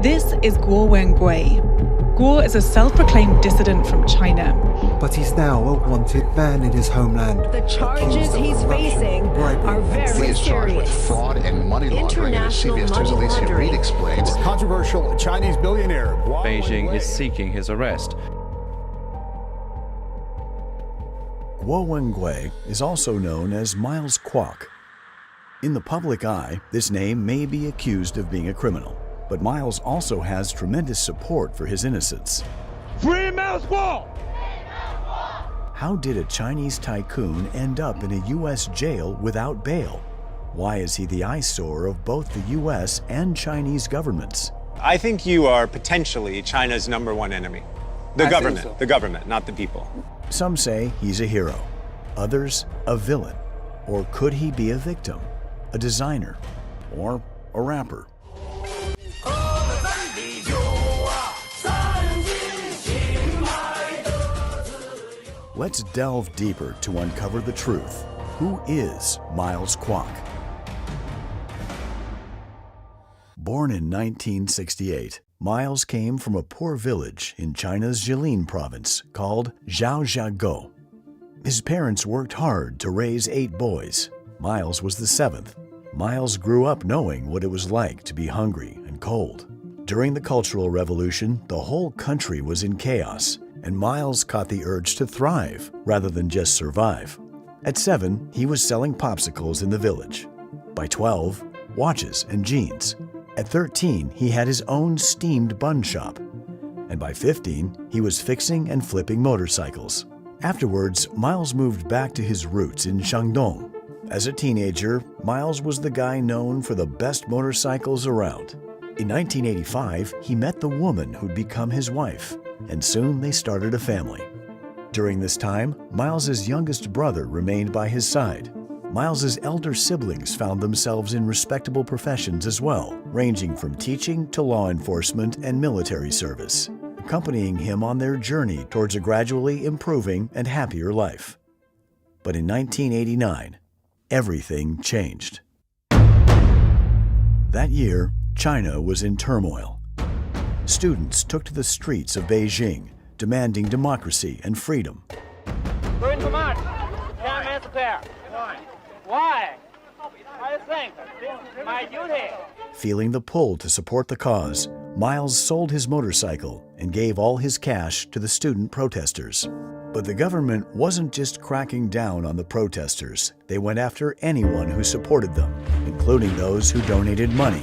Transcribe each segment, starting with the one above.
This is Guo Wengui. Guo is a self-proclaimed dissident from China. But he's now a wanted man in his homeland. The charges he's facing are very He is charged with serious. fraud and money laundering, and as CBS 2's Alicia Reed explains. Controversial Chinese billionaire. Beijing is seeking his arrest. Guo Wengui is also known as Miles Kwok. In the public eye, this name may be accused of being a criminal, but Miles also has tremendous support for his innocence. Free Miles Kwok! How did a Chinese tycoon end up in a U.S. jail without bail? Why is he the eyesore of both the U.S. and Chinese governments? I think you are potentially China's #1 enemy. The government, not the people. Some say he's a hero, others a villain. Or could he be a victim, a designer, or a rapper? Let's delve deeper to uncover the truth. Who is Miles Kwok? Born in 1968, Miles came from a poor village in China's Jilin province called Zhaojiago. His parents worked hard to raise 8 boys. Miles was the 7th. Miles grew up knowing what it was like to be hungry and cold. During the Cultural Revolution, the whole country was in chaos, and Miles caught the urge to thrive rather than just survive. At 7, he was selling popsicles in the village. By 12, watches and jeans. At 13, he had his own steamed bun shop. And by 15, he was fixing and flipping motorcycles. Afterwards, Miles moved back to his roots in Shandong. As a teenager, Miles was the guy known for the best motorcycles around. In 1985, he met the woman who'd become his wife, and soon they started a family. During this time, Miles's youngest brother remained by his side. Miles's elder siblings found themselves in respectable professions as well, ranging from teaching to law enforcement and military service, accompanying him on their journey towards a gradually improving and happier life. But in 1989, everything changed. That year, China was in turmoil. Students took to the streets of Beijing, demanding democracy and freedom. Going to march. 10 minutes there. Why? I think this is my duty. Feeling the pull to support the cause, Miles sold his motorcycle and gave all his cash to the student protesters. But the government wasn't just cracking down on the protesters. They went after anyone who supported them, including those who donated money.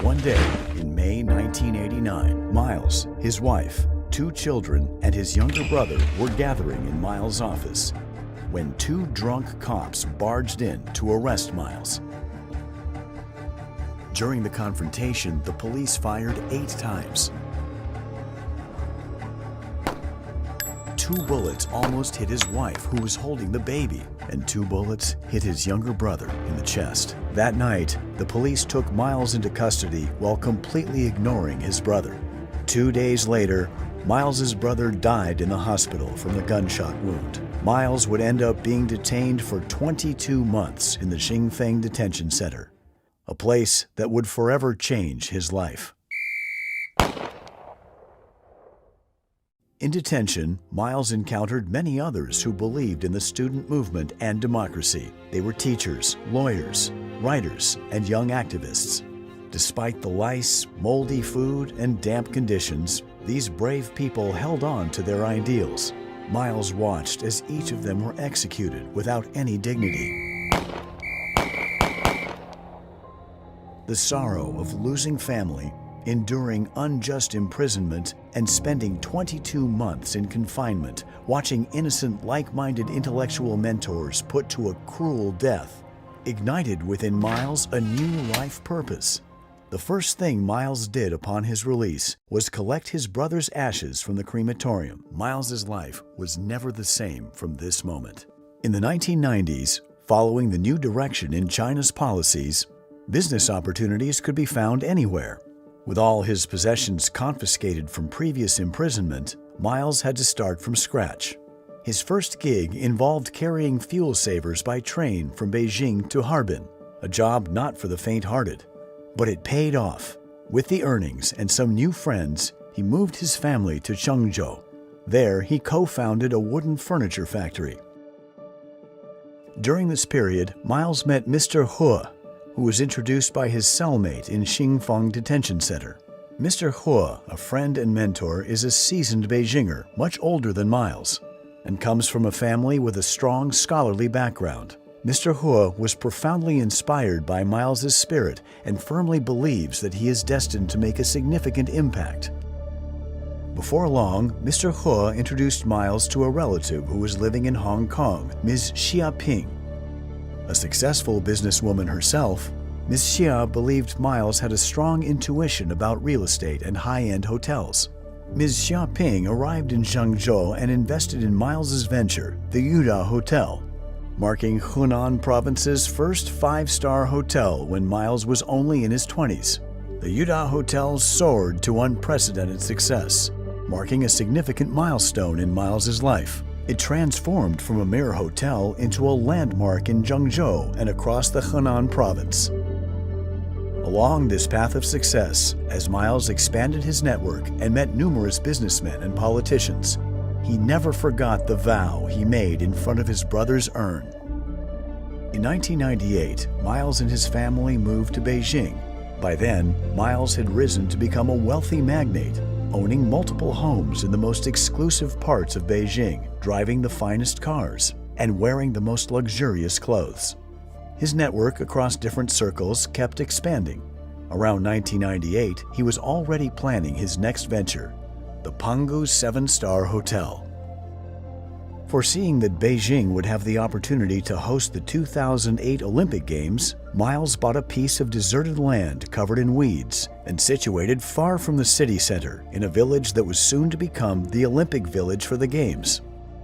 One day, in May 1989, Miles, his wife, 2 children, and his younger brother were gathering in Miles' office when 2 drunk cops barged in to arrest Miles. During the confrontation, the police fired 8 times. 2 bullets almost hit his wife, who was holding the baby, and 2 bullets hit his younger brother in the chest. That night, the police took Miles into custody while completely ignoring his brother. 2 days later, Miles's brother died in the hospital from the gunshot wound. Miles would end up being detained for 22 months in the Xingfeng Detention Center, a place that would forever change his life. In detention, Miles encountered many others who believed in the student movement and democracy. They were teachers, lawyers, writers, and young activists. Despite the lice, moldy food, and damp conditions, these brave people held on to their ideals. Miles watched as each of them were executed without any dignity. The sorrow of losing family, enduring unjust imprisonment, and spending 22 months in confinement, watching innocent, like-minded intellectual mentors put to a cruel death, ignited within Miles a new life purpose. The first thing Miles did upon his release was collect his brother's ashes from the crematorium. Miles's life was never the same from this moment. In the 1990s, following the new direction in China's policies, business opportunities could be found anywhere. With all his possessions confiscated from previous imprisonment, Miles had to start from scratch. His first gig involved carrying fuel savers by train from Beijing to Harbin, a job not for the faint-hearted. But it paid off. With the earnings and some new friends, he moved his family to Changzhou. There, he co-founded a wooden furniture factory. During this period, Miles met Mr. He, who was introduced by his cellmate in Xingfang Detention Center. Mr. He, a friend and mentor, is a seasoned Beijinger, much older than Miles, and comes from a family with a strong scholarly background. Mr. He was profoundly inspired by Miles's spirit and firmly believes that he is destined to make a significant impact. Before long, Mr. He introduced Miles to a relative who was living in Hong Kong, Ms. Xia Ping. A successful businesswoman herself, Ms. Xia believed Miles had a strong intuition about real estate and high-end hotels. Ms. Xia Ping arrived in Changzhou and invested in Miles's venture, the Yuda Hotel, marking Hunan Province's first five-star hotel when Miles was only in his 20s. The Yuda Hotel soared to unprecedented success, marking a significant milestone in Miles's life. It transformed from a mere hotel into a landmark in Zhengzhou and across the Hunan Province. Along this path of success, as Miles expanded his network and met numerous businessmen and politicians, he never forgot the vow he made in front of his brother's urn. In 1998, Miles and his family moved to Beijing. By then, Miles had risen to become a wealthy magnate, owning multiple homes in the most exclusive parts of Beijing, driving the finest cars, and wearing the most luxurious clothes. His network across different circles kept expanding. Around 1998, he was already planning his next venture, the Pangu 7-Star Hotel. Foreseeing that Beijing would have the opportunity to host the 2008 Olympic Games, Miles bought a piece of deserted land covered in weeds and situated far from the city center in a village that was soon to become the Olympic Village for the Games.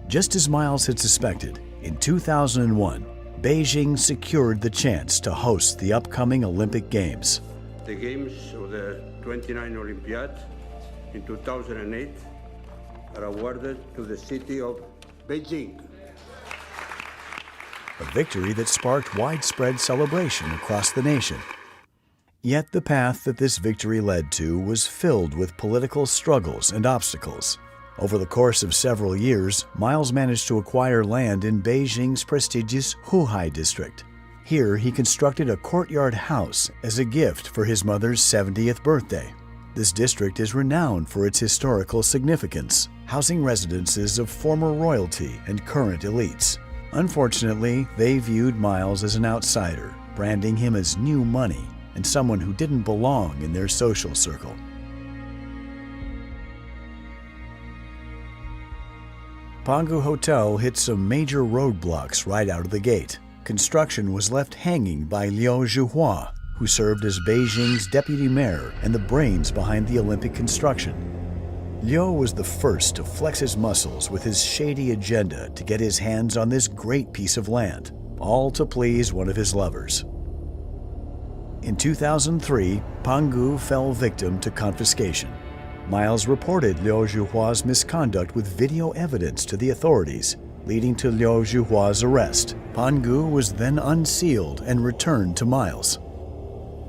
Just as Miles had suspected, in 2001, Beijing secured the chance to host the upcoming Olympic Games. The Games of the 29 Olympiad in 2008 are awarded to the city of Beijing. A victory that sparked widespread celebration across the nation. Yet the path that this victory led to was filled with political struggles and obstacles. Over the course of several years, Miles managed to acquire land in Beijing's prestigious Huhai district. Here, he constructed a courtyard house as a gift for his mother's 70th birthday. This district is renowned for its historical significance, housing residences of former royalty and current elites. Unfortunately, they viewed Miles as an outsider, branding him as new money and someone who didn't belong in their social circle. Pangu Hotel hit some major roadblocks right out of the gate. Construction was left hanging by Liu Zhuhua, who served as Beijing's deputy mayor and the brains behind the Olympic construction. Liu was the first to flex his muscles with his shady agenda to get his hands on this great piece of land, all to please one of his lovers. In 2003, Pangu fell victim to confiscation. Miles reported Liu Zhuhua's misconduct with video evidence to the authorities, leading to Liu Zhuhua's arrest. Pangu was then unsealed and returned to Miles.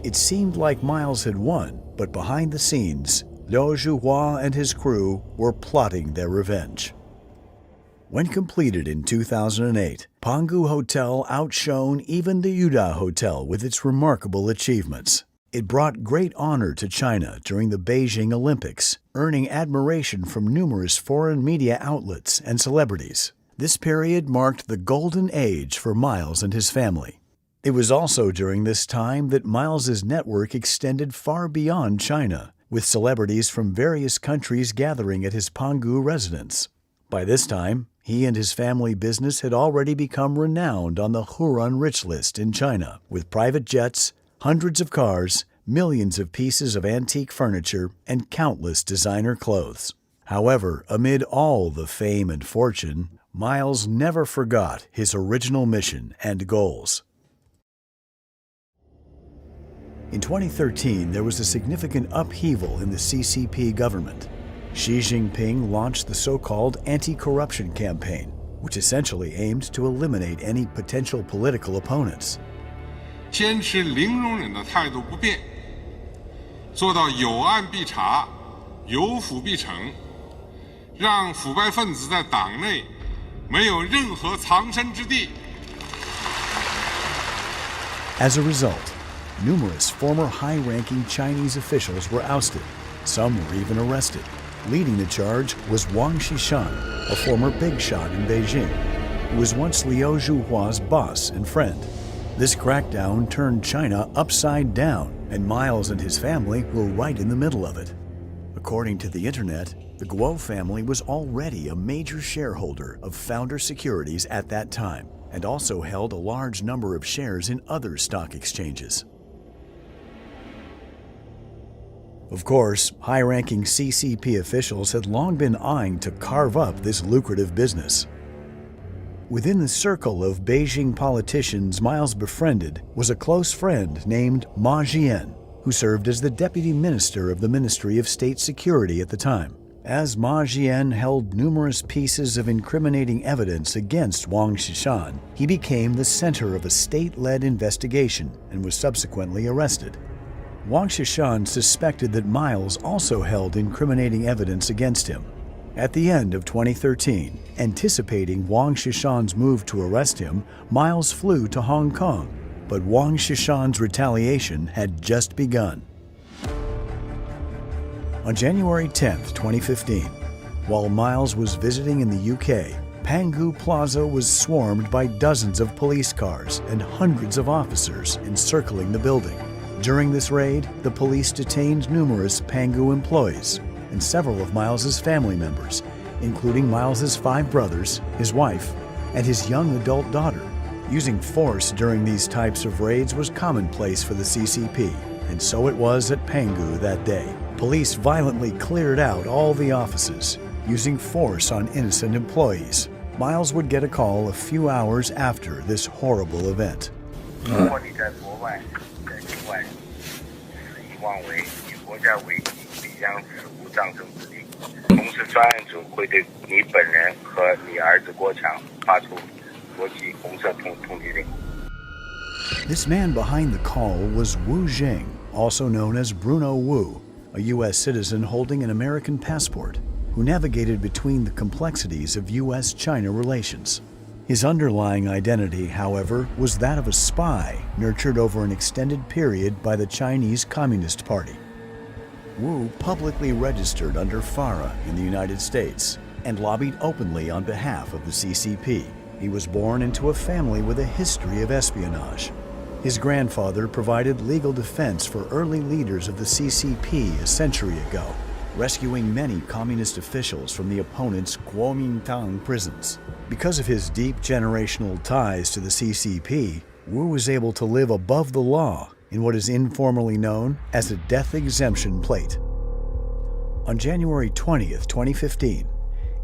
It seemed like Miles had won, but behind the scenes, Liu Zhuhua and his crew were plotting their revenge. When completed in 2008, Pangu Hotel outshone even the Yuda Hotel with its remarkable achievements. It brought great honor to China during the Beijing Olympics, earning admiration from numerous foreign media outlets and celebrities. This period marked the golden age for Miles and his family. It was also during this time that Miles's network extended far beyond China, with celebrities from various countries gathering at his Pangu residence. By this time, he and his family business had already become renowned on the Huron Rich List in China, with private jets, hundreds of cars, millions of pieces of antique furniture, and countless designer clothes. However, amid all the fame and fortune, Miles never forgot his original mission and goals. In 2013, there was a significant upheaval in the CCP government. Xi Jinping launched the so-called anti-corruption campaign, which essentially aimed to eliminate any potential political opponents. 坚持零容忍的态度不变，做到有案必查，有腐必惩，让腐败分子在党内没有任何藏身之地。 As a result, numerous former high-ranking Chinese officials were ousted. Some were even arrested. Leading the charge was Wang Xishan, a former big shot in Beijing, who was once Liu Zhuhua's boss and friend. This crackdown turned China upside down, and Miles and his family were right in the middle of it. According to the internet, the Guo family was already a major shareholder of Founder Securities at that time, and also held a large number of shares in other stock exchanges. Of course, high-ranking CCP officials had long been eyeing to carve up this lucrative business. Within the circle of Beijing politicians Miles befriended was a close friend named Ma Jian, who served as the deputy minister of the Ministry of State Security at the time. As Ma Jian held numerous pieces of incriminating evidence against Wang Xishan, he became the center of a state-led investigation and was subsequently arrested. Wang Xishan suspected that Miles also held incriminating evidence against him. At the end of 2013, anticipating Wang Xishan's move to arrest him, Miles flew to Hong Kong, but Wang Xishan's retaliation had just begun. On January 10, 2015, while Miles was visiting in the UK, Pangu Plaza was swarmed by dozens of police cars and hundreds of officers encircling the building. During this raid, the police detained numerous Pangu employees and several of Miles's family members, including Miles's 5 brothers, his wife, and his young adult daughter. Using force during these types of raids was commonplace for the CCP, and so it was at Pangu that day. Police violently cleared out all the offices, using force on innocent employees. Miles would get a call a few hours after this horrible event. This man behind the call was Wu Jing, also known as Bruno Wu, a U.S. citizen holding an American passport, who navigated between the complexities of U.S.-China relations. His underlying identity, however, was that of a spy nurtured over an extended period by the Chinese Communist Party. Wu publicly registered under FARA in the United States and lobbied openly on behalf of the CCP. He was born into a family with a history of espionage. His grandfather provided legal defense for early leaders of the CCP a century ago, rescuing many communist officials from the opponent's Kuomintang prisons. Because of his deep generational ties to the CCP, Wu was able to live above the law in what is informally known as a death exemption plate. On January 20th, 2015,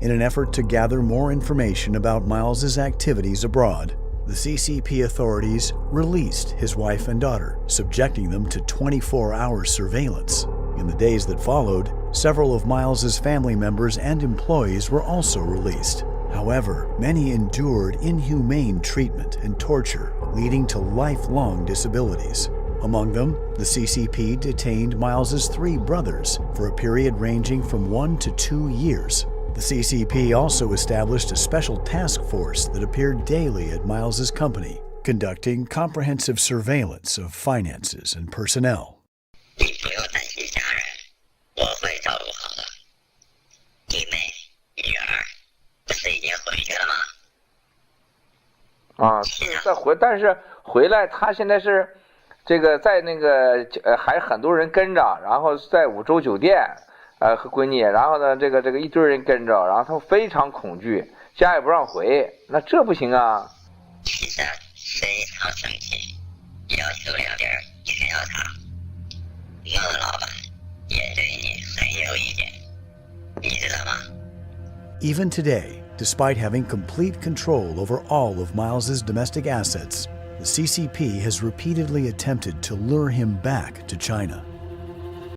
in an effort to gather more information about Miles's activities abroad, the CCP authorities released his wife and daughter, subjecting them to 24-hour surveillance. In the days that followed, several of Miles's family members and employees were also released. However, many endured inhumane treatment and torture, leading to lifelong disabilities. Among them, the CCP detained Miles's 3 brothers for a period ranging from 1 to 2 years. The CCP also established a special task force that appeared daily at Miles's company, conducting comprehensive surveillance of finances and personnel.还很多人跟着，然后在五洲酒店，和闺女，然后呢，这个一堆人跟着，然后他们非常恐惧，家也不让回，那这不行啊。其实非常生气，要求2边全要他，我的老板也对你很有意见，你知道吗？ Even today, despite having complete control over all of Miles's domestic assets, the CCP has repeatedly attempted to lure him back to China.